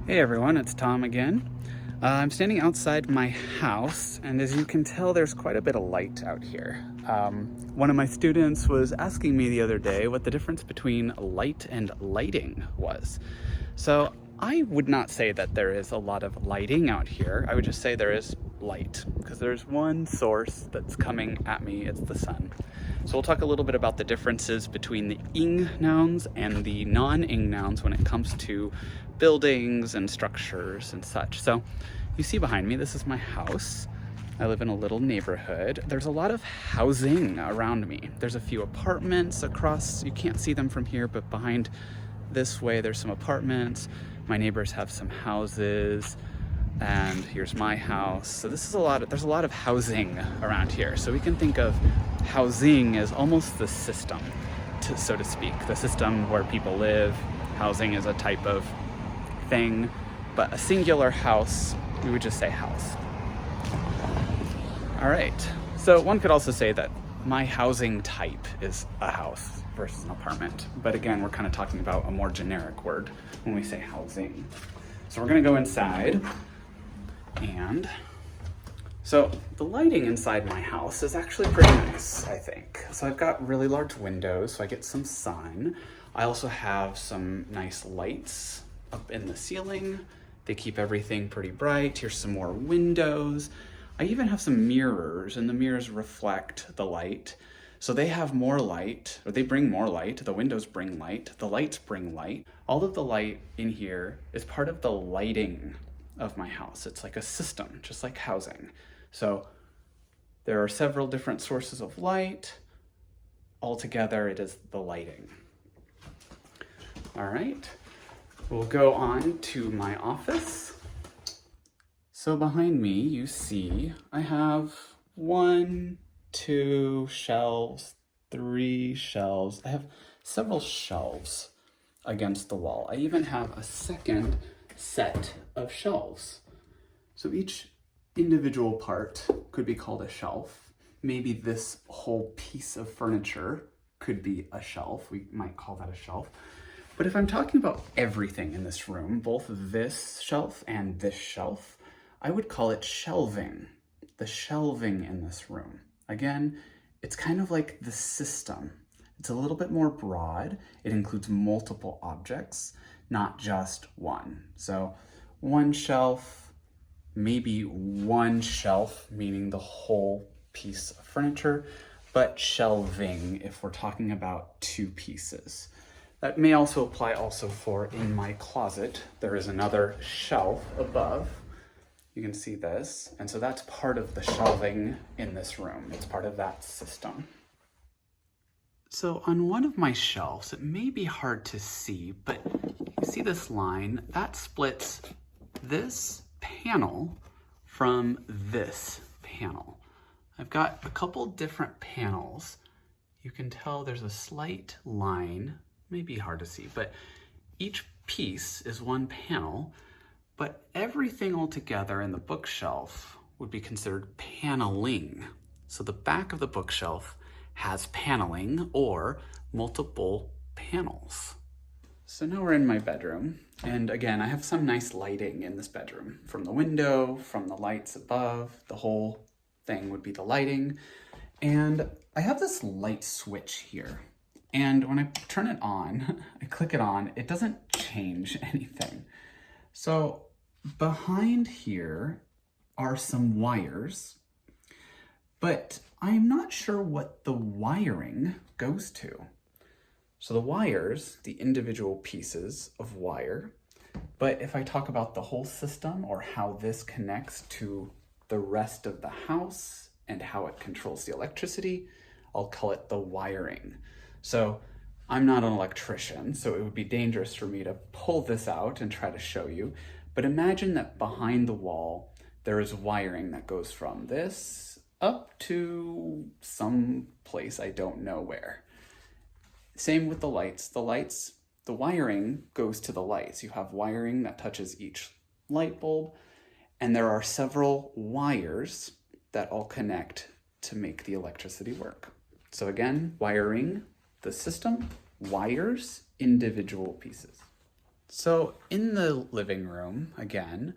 Hey everyone, it's Tom again. I'm standing outside my house, and as you can tell, there's quite a bit of light out here. One of my students was asking me the other day what the difference between light and lighting was. So I would not say that there is a lot of lighting out here. I would just say there is light, because there's one source that's coming at me, it's the sun. So we'll talk a little bit about the differences between the ing nouns and the non-ing nouns when it comes to buildings and structures and such. So you see behind me, this is my house. I live in a little neighborhood. There's a lot of housing around me. There's a few apartments across, you can't see them from here, but behind this way there's some apartments. My neighbors have some houses, and here's my house. So there's a lot of housing around here. So we can think of housing as almost the system, so to speak, the system where people live. Housing is a type of thing, but a singular house, we would just say house. All right, so one could also say that my housing type is a house versus an apartment. But again, we're kind of talking about a more generic word when we say housing. So we're gonna go inside, and so the lighting inside my house is actually pretty nice, I think. So I've got really large windows, so I get some sun. I also have some nice lights up in the ceiling. They keep everything pretty bright. Here's some more windows. I even have some mirrors, and the mirrors reflect the light. So they have more light, or they bring more light. The windows bring light, the lights bring light. All of the light in here is part of the lighting of my house. It's like a system, just like housing. So there are several different sources of light. Altogether, it is the lighting. All right, we'll go on to my office. So behind me, you see, I have 1, 2 shelves, 3 shelves. I have several shelves against the wall. I even have a second set of shelves. So each individual part could be called a shelf. Maybe this whole piece of furniture could be a shelf. We might call that a shelf. But if I'm talking about everything in this room, both this shelf and this shelf, I would call it shelving. The shelving in this room. Again, it's kind of like the system. It's a little bit more broad. It includes multiple objects, not just one. So one shelf, maybe one shelf, meaning the whole piece of furniture, but shelving if we're talking about two pieces. That may also apply also for in my closet. There is another shelf above. You can see this. And so that's part of the shelving in this room. It's part of that system. So on one of my shelves, it may be hard to see, but you see this line? That splits this panel from this panel. I've got a couple different panels. You can tell there's a slight line, may be hard to see, but each piece is one panel, but everything all together in the bookshelf would be considered paneling. So the back of the bookshelf has paneling or multiple panels. So now we're in my bedroom, and again, I have some nice lighting in this bedroom. From the window, from the lights above, the whole thing would be the lighting. And I have this light switch here. And when I turn it on, I click it on, it doesn't change anything. So behind here are some wires, but I'm not sure what the wiring goes to. So the wires, the individual pieces of wire, but if I talk about the whole system or how this connects to the rest of the house and how it controls the electricity, I'll call it the wiring. So I'm not an electrician, so it would be dangerous for me to pull this out and try to show you. But imagine that behind the wall, there is wiring that goes from this up to some place I don't know where. Same with the lights. The wiring goes to the lights. You have wiring that touches each light bulb, and there are several wires that all connect to make the electricity work. So again, wiring, the system, wires, individual pieces. So in the living room, again,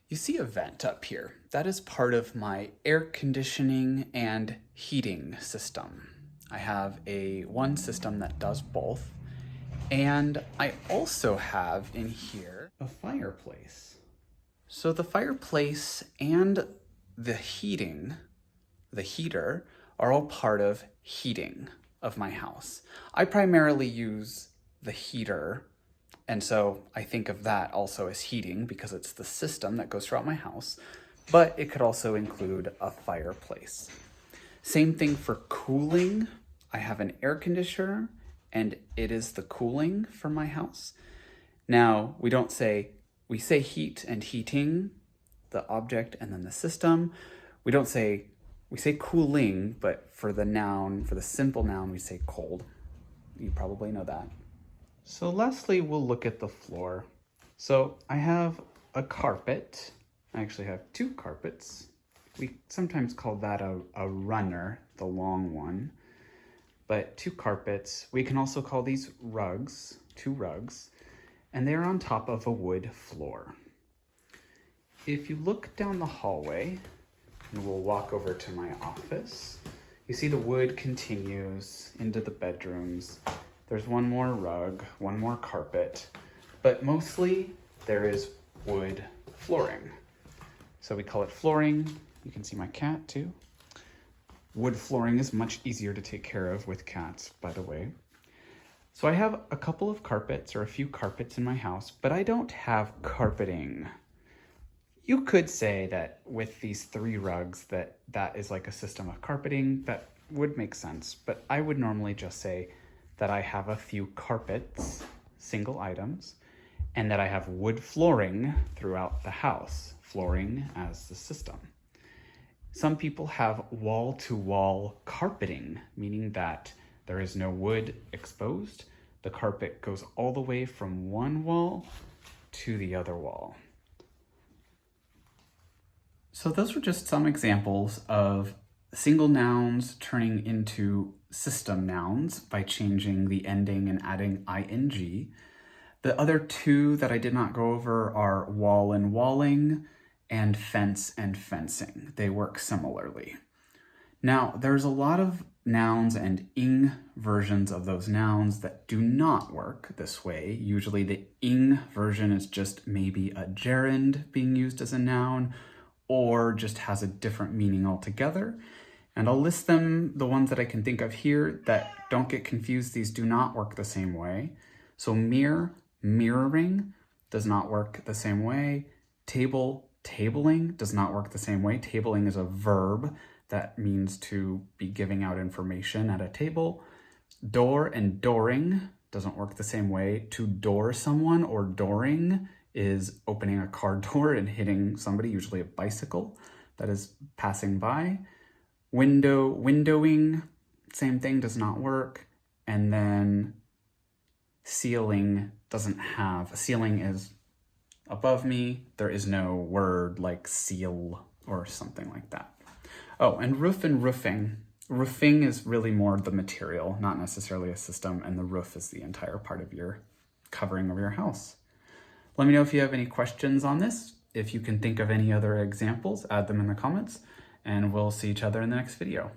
you see a vent up here. That is part of my air conditioning and heating system. I have one system that does both. And I also have in here a fireplace. So the fireplace and the heater, are all part of heating of my house. I primarily use the heater, and so I think of that also as heating because it's the system that goes throughout my house, but it could also include a fireplace. Same thing for cooling. I have an air conditioner, and it is the cooling for my house. Now, we say heat and heating, the object and then the system. We say cooling, but for the simple noun, we say cold. You probably know that. So lastly, we'll look at the floor. So I have a carpet. I actually have two carpets. We sometimes call that a runner, the long one. But two carpets. We can also call these rugs, two rugs, and they're on top of a wood floor. If you look down the hallway, and we'll walk over to my office, you see the wood continues into the bedrooms. There's one more rug, one more carpet, but mostly there is wood flooring. So we call it flooring. You can see my cat too. Wood flooring is much easier to take care of with cats, by the way. So I have a couple of carpets or a few carpets in my house, but I don't have carpeting. You could say that with these three rugs that is like a system of carpeting. That would make sense, but I would normally just say that I have a few carpets, single items, and that I have wood flooring throughout the house, flooring as the system. Some people have wall-to-wall carpeting, meaning that there is no wood exposed. The carpet goes all the way from one wall to the other wall. So those were just some examples of single nouns turning into system nouns by changing the ending and adding ing. The other two that I did not go over are wall and walling and fence and fencing. They work similarly. Now, there's a lot of nouns and ing versions of those nouns that do not work this way. Usually the ing version is just maybe a gerund being used as a noun, or just has a different meaning altogether. And I'll list them, the ones that I can think of here that don't get confused. These do not work the same way. So mirror, mirroring does not work the same way. Table, tabling does not work the same way. Tabling is a verb that means to be giving out information at a table. Door and dooring doesn't work the same way. To door someone or dooring is opening a car door and hitting somebody, usually a bicycle that is passing by. Windowing, same thing, does not work. And then ceiling ceiling is above me. There is no word like seal or something like that. Oh, and roof and roofing. Roofing is really more the material, not necessarily a system, and the roof is the entire part of your covering of your house. Let me know if you have any questions on this. If you can think of any other examples, add them in the comments, and we'll see each other in the next video.